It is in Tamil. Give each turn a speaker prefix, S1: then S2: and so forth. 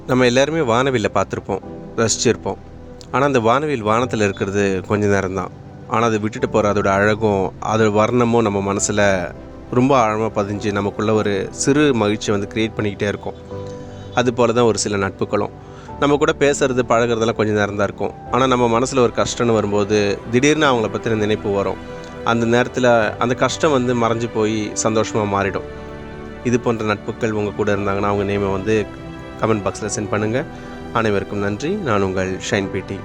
S1: நம்ம எல்லாருமே வானவில்லை பார்த்துருப்போம், ரசிச்சிருப்போம். ஆனால் அந்த வானவில் வானத்தில் இருக்கிறது கொஞ்ச நேரம் தான். ஆனால் அதை விட்டுட்டு போகிற அதோட அழகும் அதோட வர்ணமும் நம்ம மனசில் ரொம்ப ஆழமாக பதிஞ்சு நமக்குள்ள ஒரு சிறு மகிழ்ச்சியை வந்து க்ரியேட் பண்ணிக்கிட்டே இருக்கும். அதுபோல் தான் ஒரு சில நட்புகளும். நம்ம கூட பேசுகிறது பழகிறதெல்லாம் கொஞ்சம் நேரம் தான் இருக்கும். ஆனால் நம்ம மனசில் ஒரு கஷ்டம்னு வரும்போது திடீர்னு அவங்கள பற்றின நினைப்பு வரும். அந்த நேரத்தில் அந்த கஷ்டம் வந்து மறைஞ்சு போய் சந்தோஷமாக மாறிடும். இது போன்ற நட்புகள் உங்கள் கூட இருந்தாங்கன்னா அவங்க நேமை வந்து கமெண்ட் பாக்ஸில் சென்ட் பண்ணுங்கள். அனைவருக்கும் நன்றி. நான் உங்கள் ஷைன் பிடி.